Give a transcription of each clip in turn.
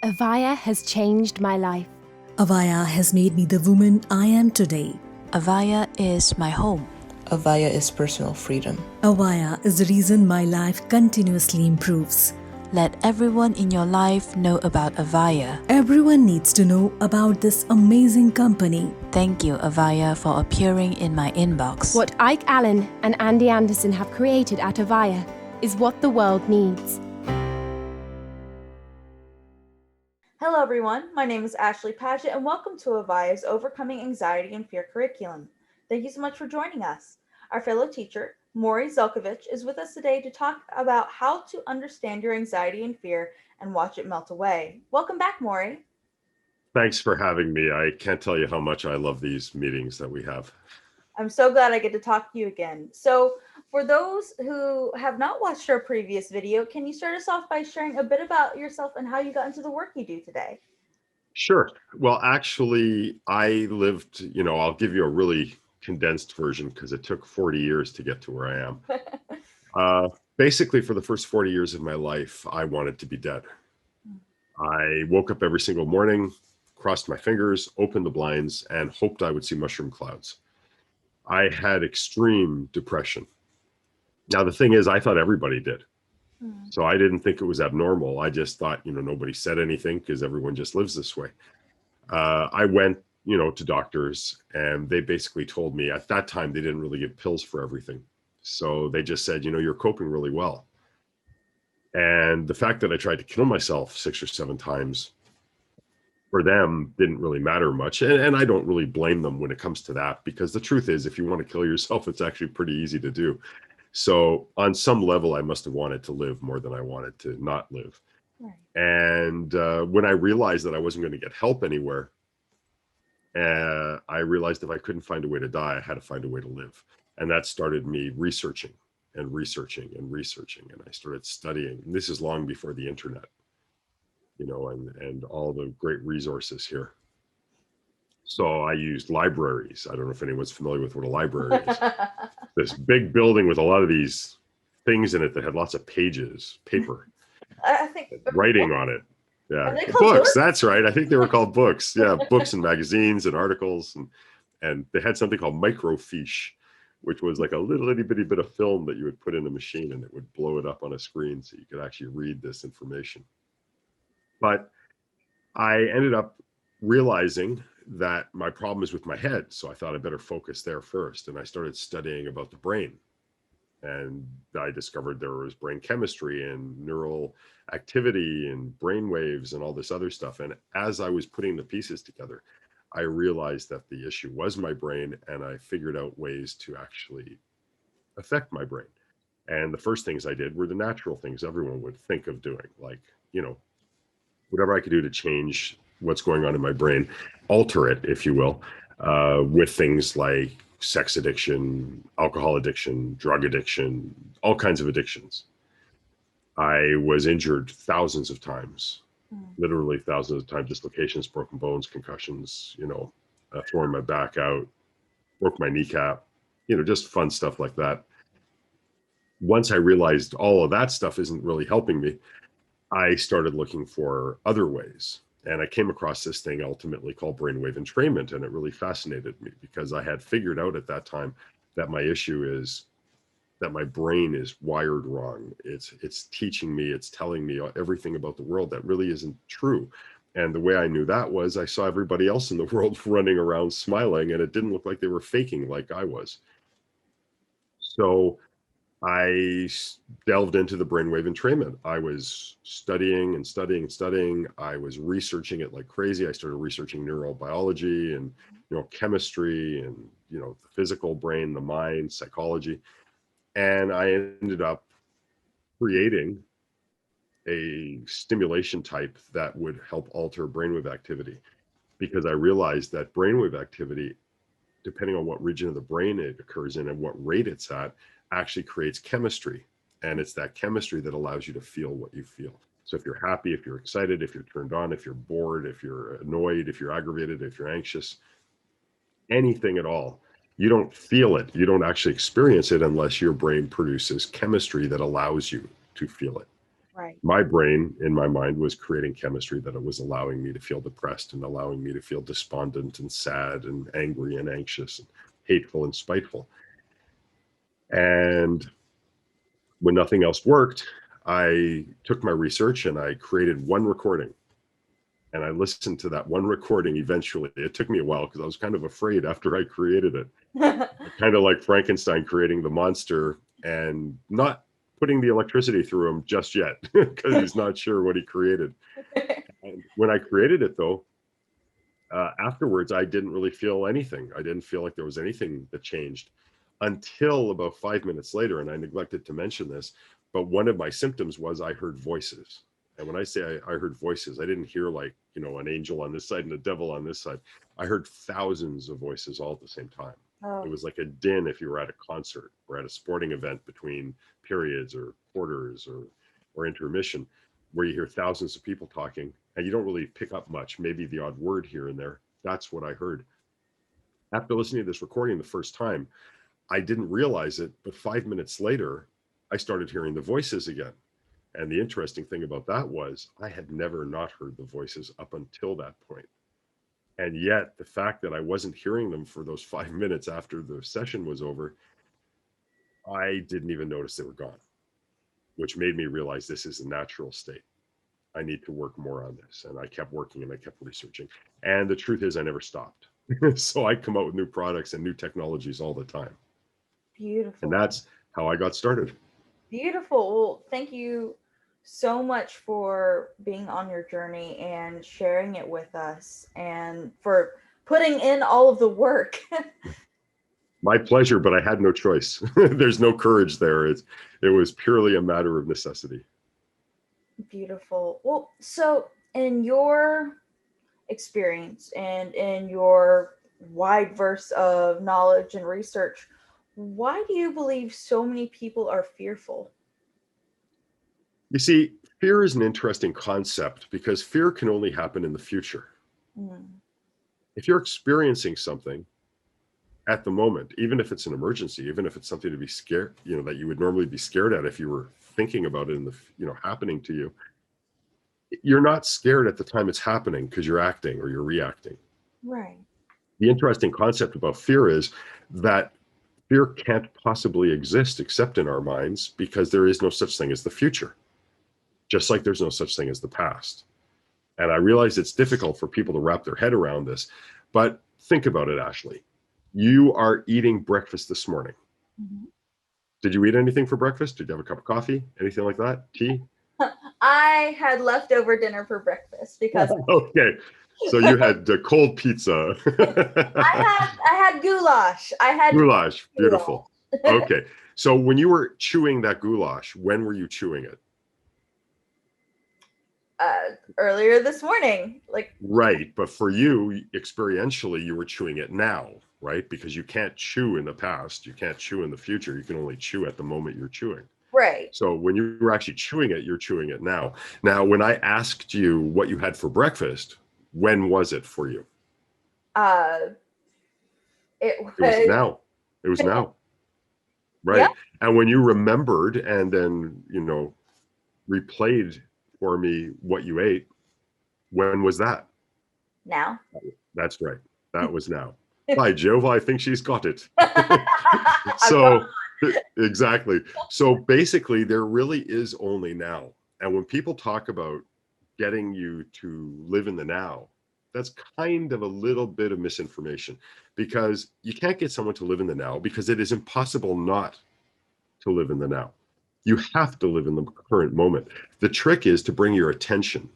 Avaya has changed my life. Avaya has made me the woman I am today. Avaya is my home. Avaya is personal freedom. Avaya is the reason my life continuously improves. Let everyone in your life know about Avaya. Everyone needs to know about this amazing company. Thank you, Avaya, for appearing in my inbox. What Ike Allen and Andy Anderson have created at Avaya is what the world needs. Hello everyone, my name is Ashley Paget and welcome to Avaya's Overcoming Anxiety and Fear curriculum. Thank you so much for joining us. Our fellow teacher, Morry Zelcovitch, is with us today to talk about how to understand your anxiety and fear and watch it melt away. Welcome back, Morry. Thanks for having me. I can't tell you how much I love these meetings that we have. I'm so glad I get to talk to you again. So for those who have not watched our previous video, can you start us off by sharing a bit about yourself and how you got into the work you do today? Sure. Well, actually, I lived, I'll give you a really condensed version because it took 40 years to get to where I am. Basically, for the first 40 years of my life, I wanted to be dead. I woke up every single morning, crossed my fingers, opened the blinds, and hoped I would see mushroom clouds. I had extreme depression. Now, the thing is, I thought everybody did. So I didn't think it was abnormal. I just thought, nobody said anything because everyone just lives this way. I went, to doctors, and they basically told me at that time, they didn't really give pills for everything. So they just said, you're coping really well. And the fact that I tried to kill myself 6 or 7 times for them didn't really matter much. And I don't really blame them when it comes to that, because the truth is, if you want to kill yourself, it's actually pretty easy to do. So on some level, I must have wanted to live more than I wanted to not live. Right. And when I realized that I wasn't going to get help anywhere, I realized if I couldn't find a way to die, I had to find a way to live. And that started me researching and researching and researching. And I started studying. And this is long before the internet, and all the great resources here. So I used libraries. I don't know if anyone's familiar with what a library is. This big building with a lot of these things in it that had lots of pages, paper, I think writing on it. Yeah, Are they called books. That's right. I think they were called books. Yeah, books and magazines and articles, and they had something called microfiche, which was like a little itty bitty bit of film that you would put in a machine, and it would blow it up on a screen so you could actually read this information. But I ended up realizing that my problem is with my head. So I thought I better focus there first. And I started studying about the brain. And I discovered there was brain chemistry and neural activity and brain waves and all this other stuff. And as I was putting the pieces together, I realized that the issue was my brain, and I figured out ways to actually affect my brain. And the first things I did were the natural things everyone would think of doing, like, whatever I could do to change what's going on in my brain, alter it, if you will, with things like sex addiction, alcohol addiction, drug addiction, all kinds of addictions. I was injured thousands of times, literally thousands of times, dislocations, broken bones, concussions, throwing my back out, broke my kneecap, just fun stuff like that. Once I realized all of that stuff isn't really helping me, I started looking for other ways. And I came across this thing ultimately called brainwave entrainment. And it really fascinated me because I had figured out at that time that my issue is that my brain is wired wrong. It's teaching me, it's telling me everything about the world that really isn't true. And the way I knew that was I saw everybody else in the world running around smiling, and it didn't look like they were faking like I was. So I delved into the brainwave entrainment. I was studying and studying and studying. I was researching it like crazy. I started researching neurobiology and chemistry and the physical brain, the mind, psychology. And I ended up creating a stimulation type that would help alter brainwave activity, because I realized that brainwave activity, depending on what region of the brain it occurs in and what rate it's at, actually creates chemistry. And it's that chemistry that allows you to feel what you feel. So if you're happy, if you're excited, if you're turned on, if you're bored, if you're annoyed, if you're aggravated, if you're anxious, anything at all, you don't feel it. You don't actually experience it unless your brain produces chemistry that allows you to feel it. Right. My brain, in my mind, was creating chemistry that it was allowing me to feel depressed and allowing me to feel despondent and sad and angry and anxious and hateful and spiteful. And when nothing else worked, I took my research and I created one recording. And I listened to that one recording eventually. It took me a while because I was kind of afraid after I created it. Kind of like Frankenstein creating the monster and not putting the electricity through him just yet because he's not sure what he created. And when I created it, though, afterwards, I didn't really feel anything. I didn't feel like there was anything that changed until about 5 minutes later. And I neglected to mention this, but one of my symptoms was I heard voices. And when I say I heard voices, I didn't hear like, an angel on this side and a devil on this side. I heard thousands of voices all at the same time. Oh. It was like a din if you were at a concert or at a sporting event between periods or quarters or intermission, where you hear thousands of people talking and you don't really pick up much, maybe the odd word here and there. That's what I heard. After listening to this recording the first time, I didn't realize it, but 5 minutes later, I started hearing the voices again. And the interesting thing about that was I had never not heard the voices up until that point. And yet the fact that I wasn't hearing them for those 5 minutes after the session was over, I didn't even notice they were gone, which made me realize this is a natural state. I need to work more on this. And I kept working and I kept researching. And the truth is I never stopped. So I come out with new products and new technologies all the time. Beautiful. And that's how I got started. Beautiful. Well, thank you so much for being on your journey and sharing it with us and for putting in all of the work. My pleasure, but I had no choice. There's no courage there. It was purely a matter of necessity. Beautiful. Well, so in your experience and in your wide verse of knowledge and research, why do you believe so many people are fearful? You see, fear is an interesting concept because fear can only happen in the future. Mm. If you're experiencing something at the moment, even if it's an emergency, even if it's something to be scared, that you would normally be scared at if you were thinking about it in the, happening to you, you're not scared at the time it's happening because you're acting or you're reacting. Right. The interesting concept about fear is that fear can't possibly exist except in our minds because there is no such thing as the future, just like there's no such thing as the past. And I realize it's difficult for people to wrap their head around this, but think about it, Ashley. You are eating breakfast this morning. Mm-hmm. Did you eat anything for breakfast? Did you have a cup of coffee? Anything like that? Tea? I had leftover dinner for breakfast because Okay. So you had cold pizza. I had goulash. I had Goulash. Beautiful. Okay. So when you were chewing that goulash, when were you chewing it? Earlier this morning. Right. But for you, experientially, you were chewing it now, right? Because you can't chew in the past. You can't chew in the future. You can only chew at the moment you're chewing. Right. So when you were actually chewing it, you're chewing it now. Now, when I asked you what you had for breakfast, when was it for you? It was now. It was now. Right. Yeah. And when you remembered and then, replayed for me what you ate, when was that? Now. That's right. That was now. By Jove, I think she's got it. So exactly. So basically, there really is only now. And when people talk about getting you to live in the now, that's kind of a little bit of misinformation because you can't get someone to live in the now because it is impossible not to live in the now. You have to live in the current moment. The trick is to bring your attention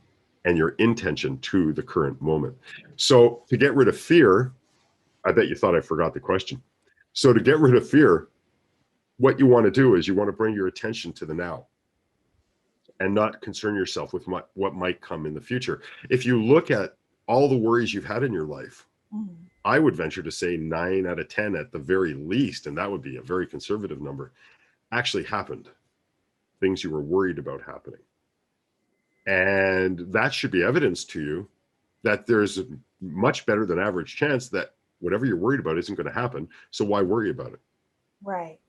and your intention to the current moment. So to get rid of fear, I bet you thought I forgot the question. So to get rid of fear, what you want to do is you want to bring your attention to the now and not concern yourself with what might come in the future. If you look at all the worries you've had in your life, I would venture to say 9 out of 10 at the very least, and that would be a very conservative number, actually happened. Things you were worried about happening. And that should be evidence to you that there's a much better than average chance that whatever you're worried about isn't going to happen. So why worry about it? Right.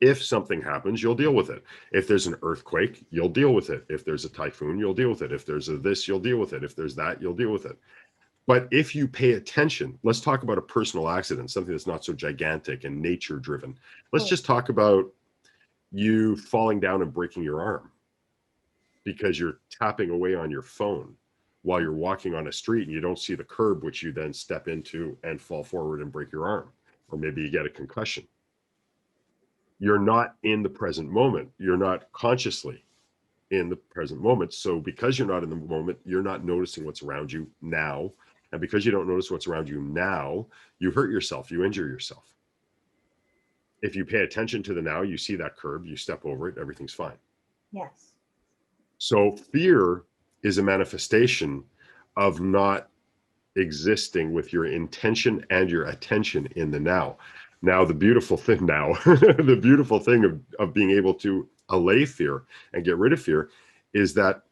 If something happens, you'll deal with it. If there's an earthquake, you'll deal with it. If there's a typhoon, you'll deal with it. If there's a this, you'll deal with it. If there's that, you'll deal with it. But if you pay attention, let's talk about a personal accident, something that's not so gigantic and nature driven. Let's just talk about you falling down and breaking your arm because you're tapping away on your phone while you're walking on a street and you don't see the curb, which you then step into and fall forward and break your arm. Or maybe you get a concussion. You're not in the present moment. You're not consciously in the present moment. So because you're not in the moment, you're not noticing what's around you now. And because you don't notice what's around you now, you hurt yourself, you injure yourself. If you pay attention to the now, you see that curb, you step over it, everything's fine. Yes. So fear is a manifestation of not existing with your intention and your attention in the now. Now, the beautiful thing now, the beautiful thing of being able to allay fear and get rid of fear is that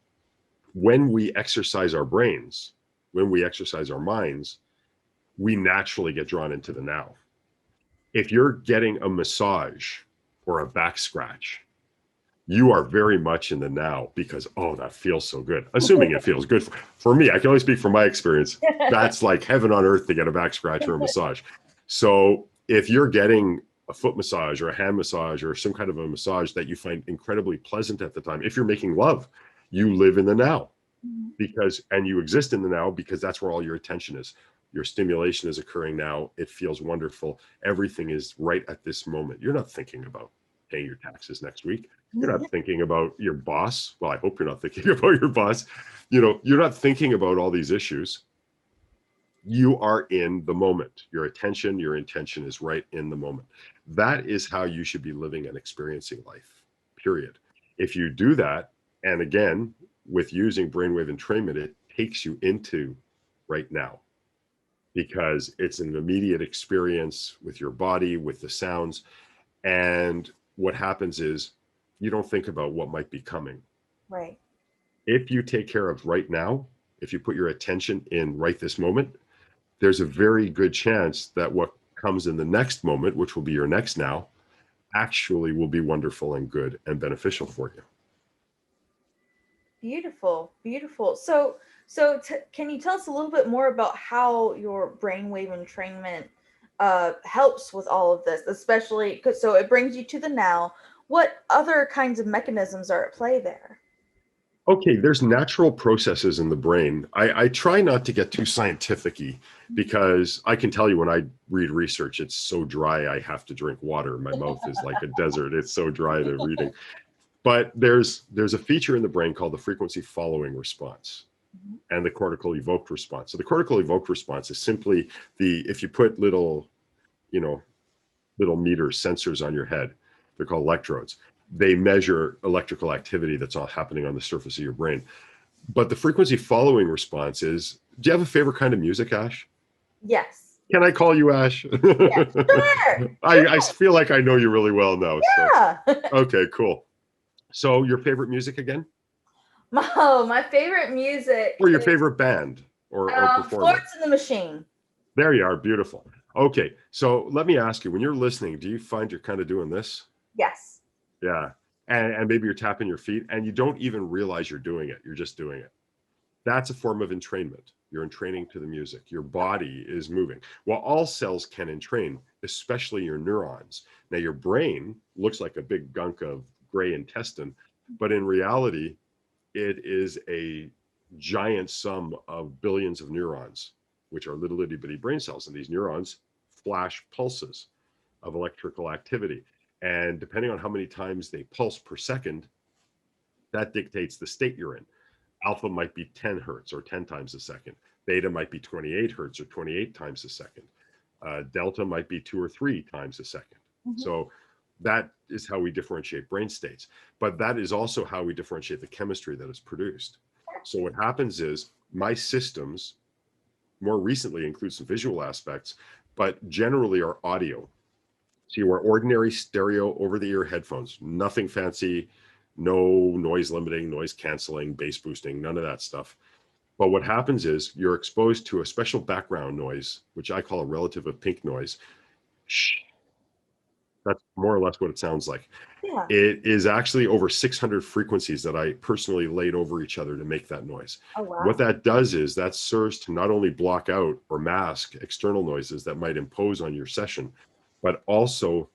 when we exercise our brains, when we exercise our minds, we naturally get drawn into the now. If you're getting a massage or a back scratch, you are very much in the now because, oh, that feels so good. Assuming it feels good. For me, I can only speak from my experience. That's like heaven on earth to get a back scratch or a massage. So if you're getting a foot massage or a hand massage or some kind of a massage that you find incredibly pleasant at the time, if you're making love, you live in the now and you exist in the now because that's where all your attention is. Your stimulation is occurring now. It feels wonderful. Everything is right at this moment. You're not thinking about paying your taxes next week. You're not thinking about your boss. Well, I hope you're not thinking about your boss. You're not thinking about all these issues. You are in the moment. Your attention, your intention is right in the moment. That is how you should be living and experiencing life, period. If you do that, and again, with using brainwave entrainment, it takes you into right now because it's an immediate experience with your body, with the sounds. And what happens is you don't think about what might be coming. Right. If you take care of right now, if you put your attention in right this moment, there's a very good chance that what comes in the next moment, which will be your next now, actually will be wonderful and good and beneficial for you. Beautiful, beautiful. So can you tell us a little bit more about how your brainwave entrainment helps with all of this, especially because so it brings you to the now. What other kinds of mechanisms are at play there? Okay, there's natural processes in the brain. I try not to get too scientific-y because I can tell you when I read research, it's so dry I have to drink water. My mouth is like a desert. It's so dry to reading. But there's a feature in the brain called the frequency following response and the cortical evoked response. So the cortical evoked response is simply if you put little meters, sensors on your head, they're called electrodes. They measure electrical activity that's all happening on the surface of your brain. But the frequency following response is, do you have a favorite kind of music, Ash? Yes. Can I call you Ash? Yeah, sure. I feel like I know you really well now. Yeah. So. Okay, cool. So your favorite music again? My favorite music. Or your favorite band or performer? Florence and the Machine. There you are. Beautiful. Okay. So let me ask you, when you're listening, do you find you're kind of doing this? Yes. Yeah. And maybe you're tapping your feet and you don't even realize you're doing it. You're just doing it. That's a form of entrainment. You're entraining to the music. Your body is moving. Well, all cells can entrain, especially your neurons. Now, your brain looks like a big gunk of gray intestine, but in reality, it is a giant sum of billions of neurons, which are little itty bitty brain cells. And these neurons flash pulses of electrical activity. And depending on how many times they pulse per second, that dictates the state you're in. Alpha might be 10 hertz or 10 times a second. Beta might be 28 hertz or 28 times a second. Delta might be 2 or 3 times a second. So that is how we differentiate brain states. But that is also how we differentiate the chemistry that is produced. So what happens is my systems more recently include some visual aspects, but generally are audio. So you wear ordinary stereo over-the-ear headphones, nothing fancy, no noise limiting, noise canceling, bass boosting, none of that stuff. But what happens is you're exposed to a special background noise, which I call a relative of pink noise. Shh. That's more or less what it sounds like. Yeah. It is actually over 600 frequencies that I personally laid over each other to make that noise. Oh, wow. What that does is that serves to not only block out or mask external noises that might impose on your session, but also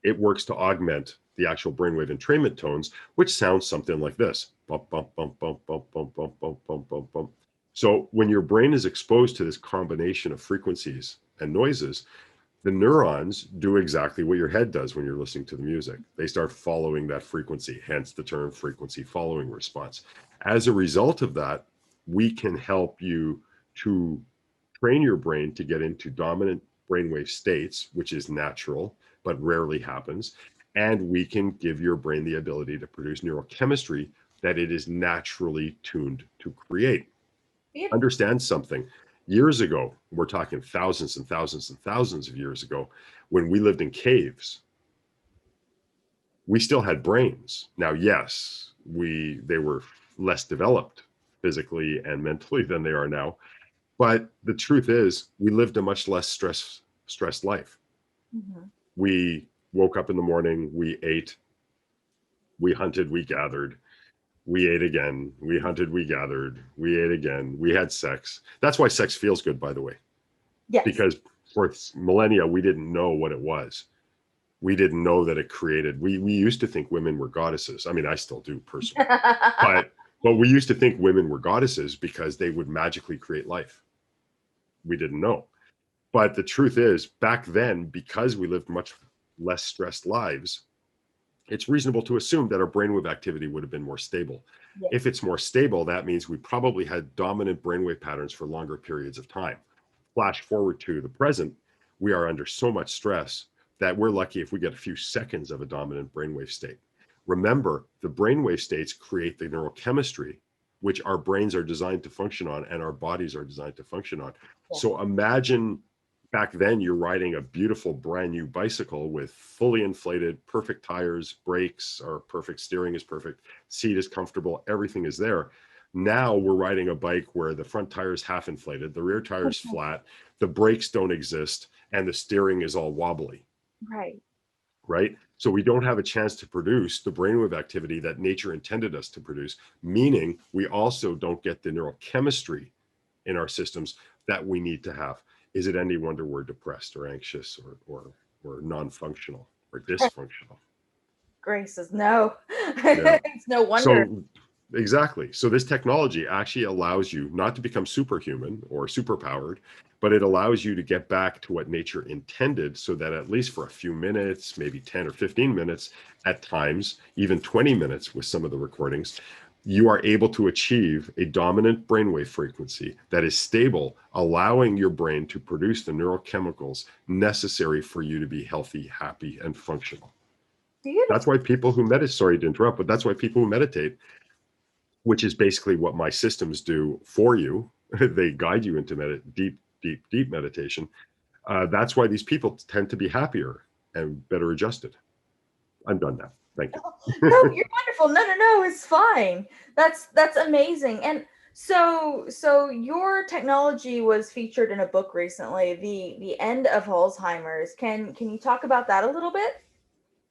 it works to augment the actual brainwave entrainment tones, which sounds something like this. Bump, bump, bump, bump, bump, bump, bump, bump, bump, bump, bump. So when your brain is exposed to this combination of frequencies and noises, the neurons do exactly what your head does when you're listening to the music. They start following that frequency, hence the term frequency following response. As a result of that, we can help you to train your brain to get into dominant brainwave states, which is natural, but rarely happens. And we can give your brain the ability to produce neurochemistry that it is naturally tuned to create. Beautiful. Understand something. Years ago, we're talking thousands and thousands and thousands of years ago, when we lived in caves, we still had brains. Now, yes, they were less developed physically and mentally than they are now. But the truth is, we lived a much less stressed life. Mhm. We woke up in the morning, we ate, we hunted, we gathered, we ate again, we hunted, we gathered, we ate again, we had sex. That's why sex feels good, by the way. Yes. Because for millennia, we didn't know what it was. We didn't know that it created, we used to think women were goddesses. I mean, I still do personally, but we used to think women were goddesses because they would magically create life. We didn't know. But the truth is, back then, because we lived much less stressed lives, it's reasonable to assume that our brainwave activity would have been more stable. Yes. If it's more stable, that means we probably had dominant brainwave patterns for longer periods of time. Flash forward to the present, we are under so much stress that we're lucky if we get a few seconds of a dominant brainwave state. Remember, the brainwave states create the neurochemistry, which our brains are designed to function on and our bodies are designed to function on. Yeah. So imagine back then you're riding a beautiful brand new bicycle with fully inflated, perfect tires, brakes are perfect, steering is perfect, seat is comfortable, everything is there. Now we're riding a bike where the front tire is half inflated, the rear tire is flat, the brakes don't exist, and the steering is all wobbly. Right. Right? So we don't have a chance to produce the brainwave activity that nature intended us to produce, meaning we also don't get the neurochemistry in our systems that we need to have. Is it any wonder we're depressed or anxious or non-functional or dysfunctional? Grace says no. Yeah. It's no wonder. So exactly. So this technology actually allows you not to become superhuman or superpowered, but it allows you to get back to what nature intended so that at least for a few minutes, maybe 10 or 15 minutes at times, even 20 minutes with some of the recordings, you are able to achieve a dominant brainwave frequency that is stable, allowing your brain to produce the neurochemicals necessary for you to be healthy, happy, and functional. Beautiful. That's why people who meditate, sorry to interrupt, but that's why people who meditate, which is basically what my systems do for you, they guide you into deep meditation. That's why these people tend to be happier and better adjusted. I'm done now. Thank you. No, you're wonderful. No, it's fine. That's amazing. And so your technology was featured in a book recently, The End of Alzheimer's. Can you talk about that a little bit?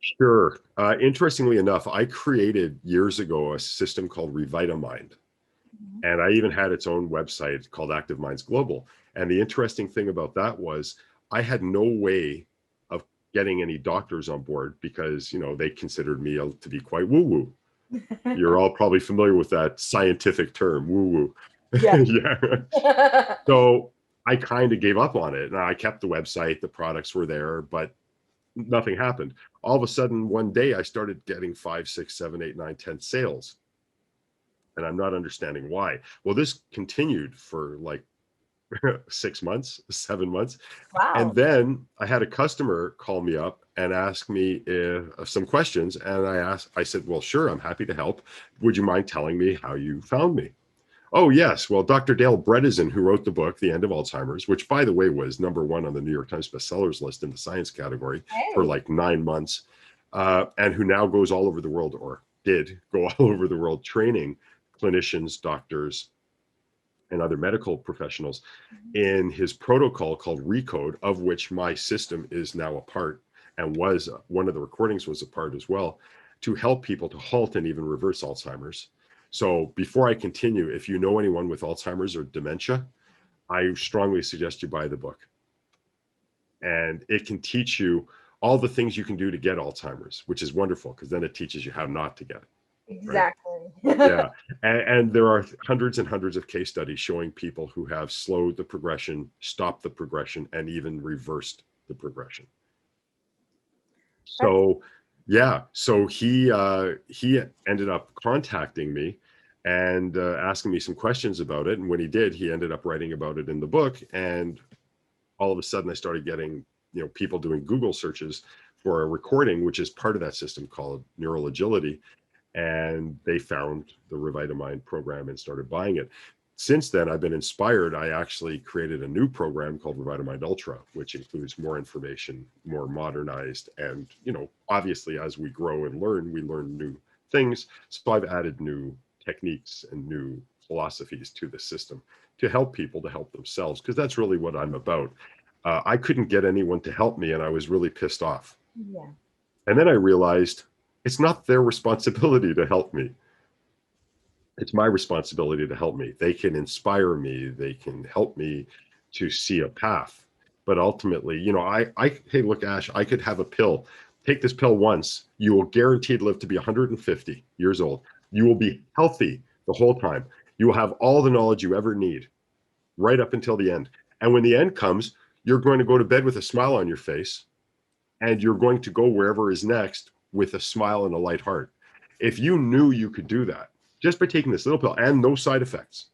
Sure. Interestingly enough, I created years ago a system called RevitaMind. And I even had its own website called Active Minds Global. And the interesting thing about that was I had no way of getting any doctors on board because, they considered me to be quite woo-woo. You're all probably familiar with that scientific term, woo-woo. Yeah. Yeah. So I kind of gave up on it. Now I kept the website, the products were there, but nothing happened. All of a sudden, one day I started getting 5, 6, 7, 8, 9, 10 sales. And I'm not understanding why. Well, this continued for like 6 months, 7 months. Wow. And then I had a customer call me up and ask me some questions. And I said, well, sure, I'm happy to help. Would you mind telling me how you found me? Oh, yes. Well, Dr. Dale Bredesen, who wrote the book, The End of Alzheimer's, which, by the way, was #1 on the New York Times bestsellers list in the science category for like 9 months, and who now goes all over the world, or did go all over the world, training clinicians, doctors, and other medical professionals in his protocol called Recode, of which my system is now a part. and was one of the recordings was a part as well, to help people to halt and even reverse Alzheimer's. So before I continue, if you know anyone with Alzheimer's or dementia, I strongly suggest you buy the book. And it can teach you all the things you can do to get Alzheimer's, which is wonderful, because then it teaches you how not to get it. Exactly. Right? Yeah. And there are hundreds and hundreds of case studies showing people who have slowed the progression, stopped the progression, and even reversed the progression. So yeah, so he ended up contacting me and asking me some questions about it. And when he did, he ended up writing about it in the book. And all of a sudden I started getting, people doing Google searches for a recording, which is part of that system called neural agility. And they found the Revitamind program and started buying it. Since then, I've been inspired. I actually created a new program called Revitamind Ultra, which includes more information, more modernized. And, obviously, as we grow and learn, we learn new things. So I've added new techniques and new philosophies to the system to help people to help themselves, because that's really what I'm about. I couldn't get anyone to help me, and I was really pissed off. Yeah. And then I realized it's not their responsibility to help me. It's my responsibility to help me. They can inspire me. They can help me to see a path. But ultimately, hey, look, Ash, I could have a pill. Take this pill once. You will guaranteed live to be 150 years old. You will be healthy the whole time. You will have all the knowledge you ever need right up until the end. And when the end comes, you're going to go to bed with a smile on your face, and you're going to go wherever is next with a smile and a light heart. If you knew you could do that just by taking this little pill and no side effects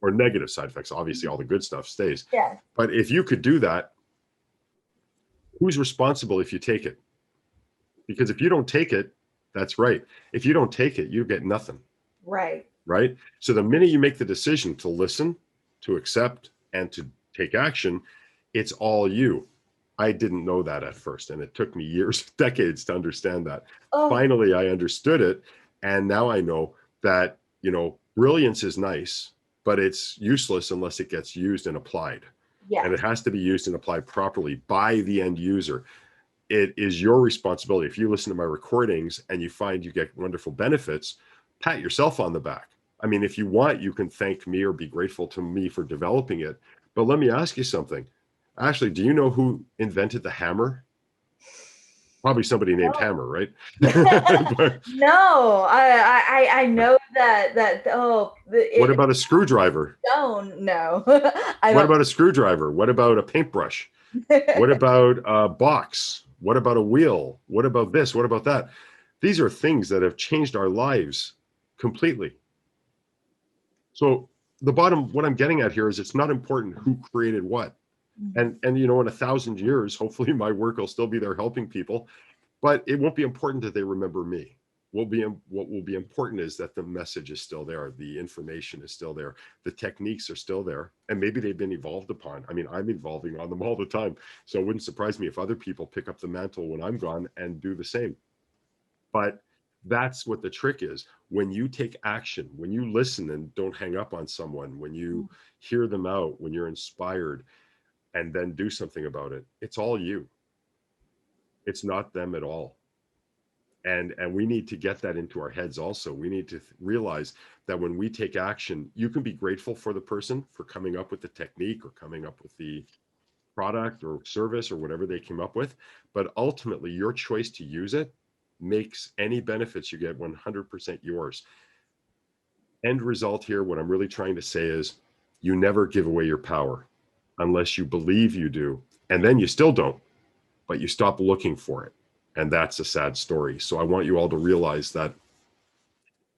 or negative side effects, obviously all the good stuff stays. Yeah. But if you could do that, who's responsible if you take it? Because if you don't take it, that's right. If you don't take it, you get nothing. Right. Right? So the minute you make the decision to listen, to accept, and to take action, it's all you. I didn't know that at first, and it took me years, decades to understand that. Oh. Finally, I understood it, and now I know that, brilliance is nice, but it's useless unless it gets used and applied. Yeah. And it has to be used and applied properly by the end user. It is your responsibility. If you listen to my recordings and you find you get wonderful benefits, pat yourself on the back. I mean, if you want, you can thank me or be grateful to me for developing it. But let me ask you something. Ashley, do you know who invented the hammer? Probably somebody named Hammer, right? No, I know that. What about a screwdriver? No. What about a screwdriver? What about a paintbrush? What about a box? What about a wheel? What about this? What about that? These are things that have changed our lives completely. So what I'm getting at here is it's not important who created what. And in 1,000 years, hopefully my work will still be there helping people, but it won't be important that they remember me. What will be important is that the message is still there. The information is still there. The techniques are still there. And maybe they've been evolved upon. I mean, I'm evolving on them all the time. So it wouldn't surprise me if other people pick up the mantle when I'm gone and do the same. But that's what the trick is. When you take action, when you listen and don't hang up on someone, when you hear them out, when you're inspired, and then do something about it, it's all you. It's not them at all. And we need to get that into our heads also. We need to realize that when we take action, you can be grateful for the person for coming up with the technique or coming up with the product or service or whatever they came up with. But ultimately, your choice to use it makes any benefits you get 100% yours. End result here, what I'm really trying to say is you never give away your power unless you believe you do. And then you still don't, but you stop looking for it. And that's a sad story. So I want you all to realize that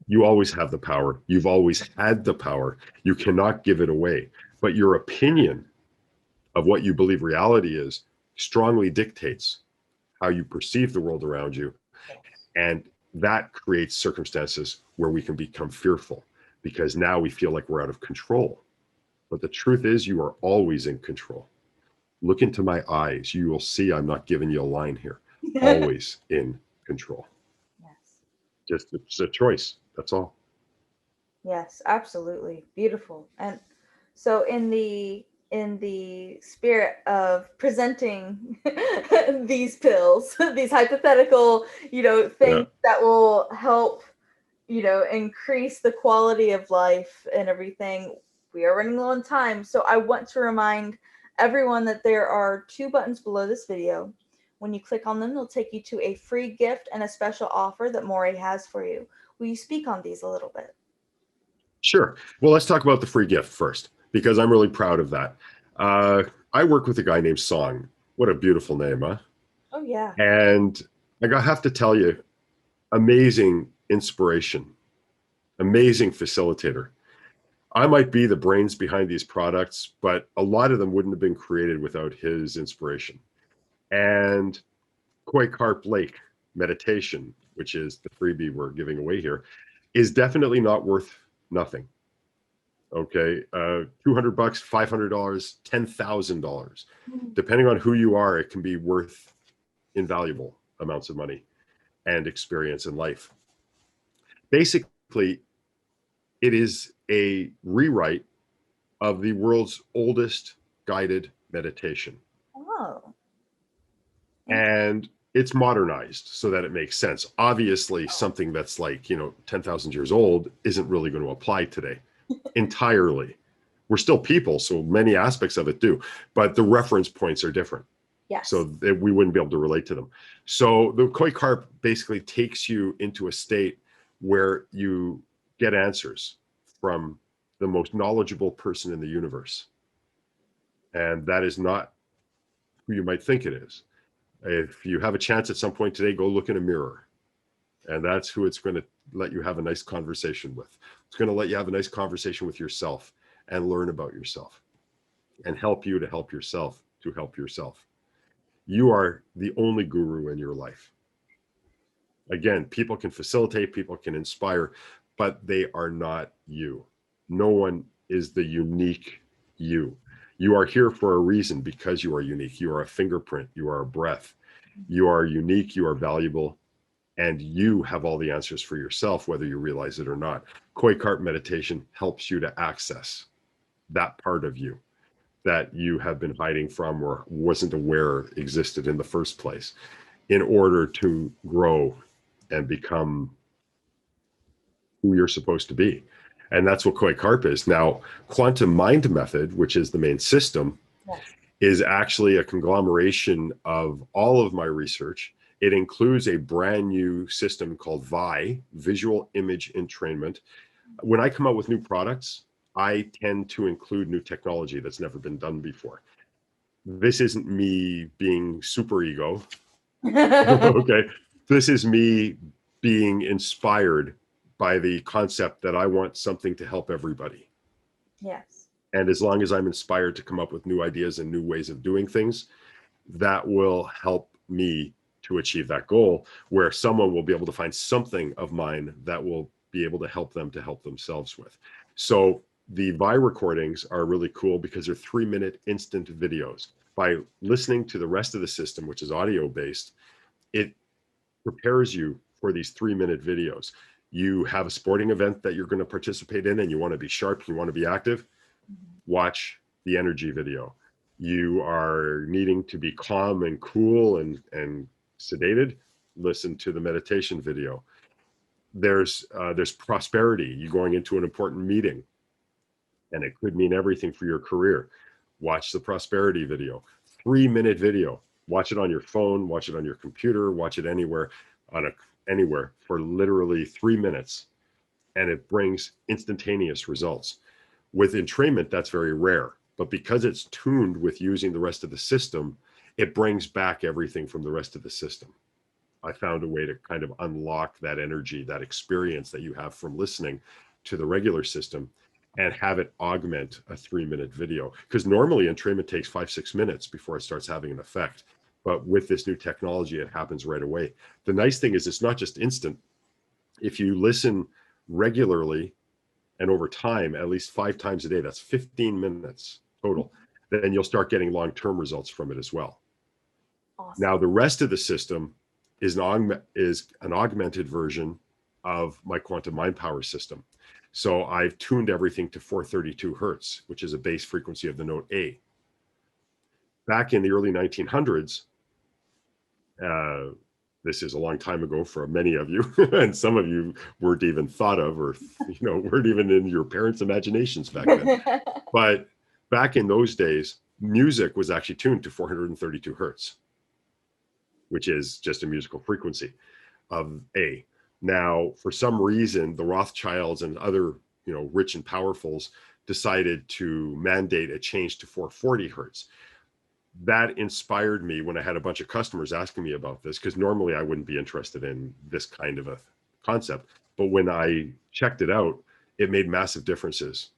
you always have the power. You've always had the power. You cannot give it away. But your opinion of what you believe reality is strongly dictates how you perceive the world around you. And that creates circumstances where we can become fearful because now we feel like we're out of control. But the truth is you are always in control. Look into my eyes. You will see I'm not giving you a line here. Always in control. Yes. Just it's a choice. That's all. Yes, absolutely. Beautiful. And so in the in the spirit of presenting these pills, these hypothetical, things that will help, increase the quality of life and everything. We are running low on time, so I want to remind everyone that there are 2 buttons below this video. When you click on them, they'll take you to a free gift and a special offer that Morry has for you. Will you speak on these a little bit? Sure. Well, let's talk about the free gift first, because I'm really proud of that. I work with a guy named Song. What a beautiful name, huh? Oh, yeah. And I have to tell you, amazing inspiration, amazing facilitator. I might be the brains behind these products, but a lot of them wouldn't have been created without his inspiration. And Koi Carp Lake meditation, which is the freebie we're giving away here, is definitely not worth nothing. Okay, $200, $500, $10,000, depending on who you are, it can be worth invaluable amounts of money and experience in life. Basically, it is a rewrite of the world's oldest guided meditation. Oh. And it's modernized so that it makes sense. Obviously, something that's like, 10,000 years old isn't really going to apply today entirely. We're still people, so many aspects of it do, but the reference points are different. Yes. So that we wouldn't be able to relate to them. So the Koi Carp basically takes you into a state where you get answers from the most knowledgeable person in the universe. And that is not who you might think it is. If you have a chance at some point today, go look in a mirror. And that's who it's going to let you have a nice conversation with. It's going to let you have a nice conversation with yourself and learn about yourself and help you to help yourself to help yourself. You are the only guru in your life. Again, people can facilitate, people can inspire, but they are not you. No one is the unique you. You are here for a reason because you are unique. You are a fingerprint. You are a breath. You are unique. You are valuable. And you have all the answers for yourself, whether you realize it or not. Koi Carp meditation helps you to access that part of you that you have been hiding from or wasn't aware existed in the first place, in order to grow and become who you're supposed to be. And that's what Koi Carp is. Now, quantum mind method, which is the main system, is actually a conglomeration of all of my research. It includes a brand new system called AVAIYA, visual image entrainment. When I come out with new products, I tend to include new technology that's never been done before. This isn't me being super ego. Okay. This is me being inspired by the concept that I want something to help everybody. Yes. And as long as I'm inspired to come up with new ideas and new ways of doing things, that will help me to achieve that goal, where someone will be able to find something of mine that will be able to help them to help themselves with. So the AVAIYA recordings are really cool because they're 3-minute instant videos. By listening to the rest of the system, which is audio based, it prepares you for these 3-minute videos. You have a sporting event that you're going to participate in and you want to be sharp, you want to be active, watch the energy video. You are needing to be calm and cool and sedated, listen to the meditation video. There's prosperity. You're going into an important meeting and it could mean everything for your career. Watch the prosperity video. 3-minute video. Watch it on your phone, watch it on your computer, watch it anywhere, anywhere for literally 3 minutes. And it brings instantaneous results. With entrainment, that's very rare. But because it's tuned with using the rest of the system, it brings back everything from the rest of the system. I found a way to kind of unlock that energy, that experience that you have from listening to the regular system, and have it augment a 3-minute video. Because normally entrainment takes 5-6 minutes before it starts having an effect. But with this new technology, it happens right away. The nice thing is it's not just instant. If you listen regularly and over time, at least 5 times a day, that's 15 minutes total, then you'll start getting long-term results from it as well. Awesome. Now, the rest of the system is an augmented version of my quantum mind power system. So I've tuned everything to 432 hertz, which is a base frequency of the note A. Back in the early 1900s, this is a long time ago for many of you, and some of you weren't even thought of, or weren't even in your parents' imaginations back then. But back in those days, music was actually tuned to 432 hertz, which is just a musical frequency of A. Now, for some reason, the Rothschilds and other, rich and powerfuls decided to mandate a change to 440 hertz. That inspired me when I had a bunch of customers asking me about this, because normally I wouldn't be interested in this kind of a concept. But when I checked it out, it made massive differences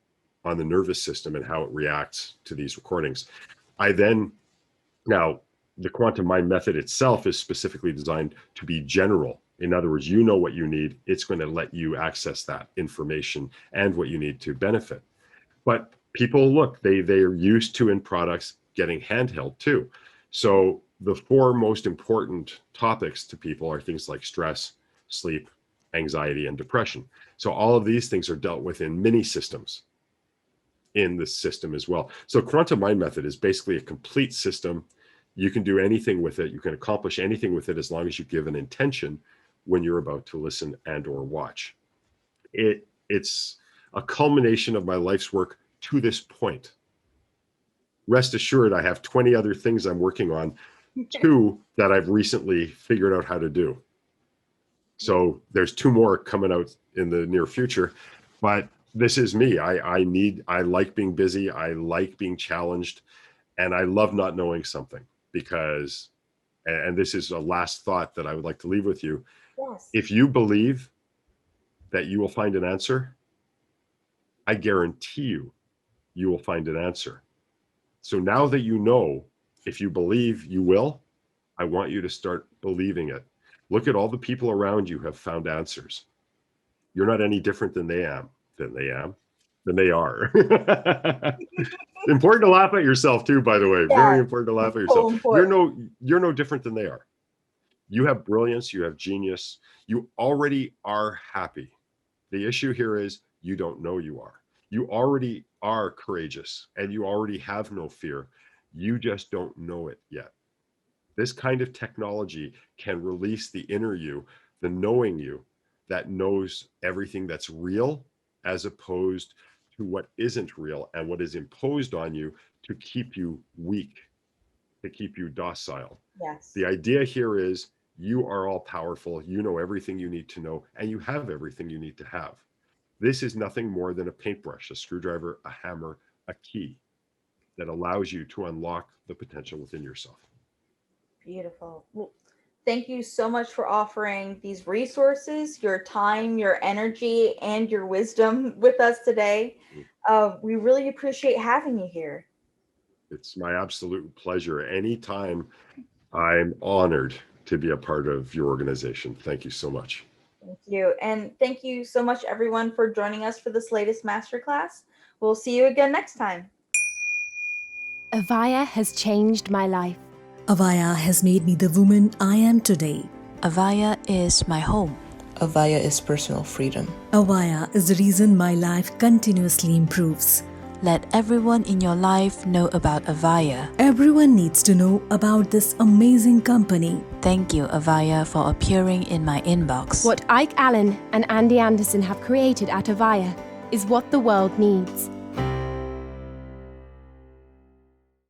on the nervous system and how it reacts to these recordings. Now, the quantum mind method itself is specifically designed to be general. In other words, you know what you need. It's going to let you access that information and what you need to benefit. But people, look, they're used to in products getting handheld too. So the four most important topics to people are things like stress, sleep, anxiety, and depression. So all of these things are dealt with in mini systems in the system as well. So quantum mind method is basically a complete system. You can do anything with it. You can accomplish anything with it as long as you give an intention when you're about to listen and or watch. It's a culmination of my life's work to this point. Rest assured, I have 20 other things I'm working on, two that I've recently figured out how to do. So there's two more coming out in the near future, but this is me. I like being busy. I like being challenged, and I love not knowing something because, and this is a last thought that I would like to leave with you. Yes. If you believe that you will find an answer, I guarantee you will find an answer. So now that you know, if you believe you will, I want you to start believing it. Look at all the people around you have found answers. You're not any different than they are. Important to laugh at yourself too, by the way. Yeah. Very important to laugh at yourself. So You're no different than they are. You have brilliance, you have genius. You already are happy. The issue here is you don't know you are. You already are courageous and you already have no fear. You just don't know it yet. This kind of technology can release the inner you, the knowing you that knows everything that's real as opposed to what isn't real and what is imposed on you to keep you weak, to keep you docile. Yes. The idea here is you are all powerful. You know everything you need to know, and you have everything you need to have. This is nothing more than a paintbrush, a screwdriver, a hammer, a key that allows you to unlock the potential within yourself. Beautiful. Well, thank you so much for offering these resources, your time, your energy, and your wisdom with us today. We really appreciate having you here. It's my absolute pleasure. Anytime, I'm honored to be a part of your organization. Thank you so much. Thank you. And thank you so much, everyone, for joining us for this latest masterclass. We'll see you again next time. Avaya has changed my life. Avaya has made me the woman I am today. Avaya is my home. Avaya is personal freedom. Avaya is the reason my life continuously improves. Let everyone in your life know about Avaya. Everyone needs to know about this amazing company. Thank you, Avaya, for appearing in my inbox. What Ike Allen and Andy Anderson have created at Avaya is what the world needs.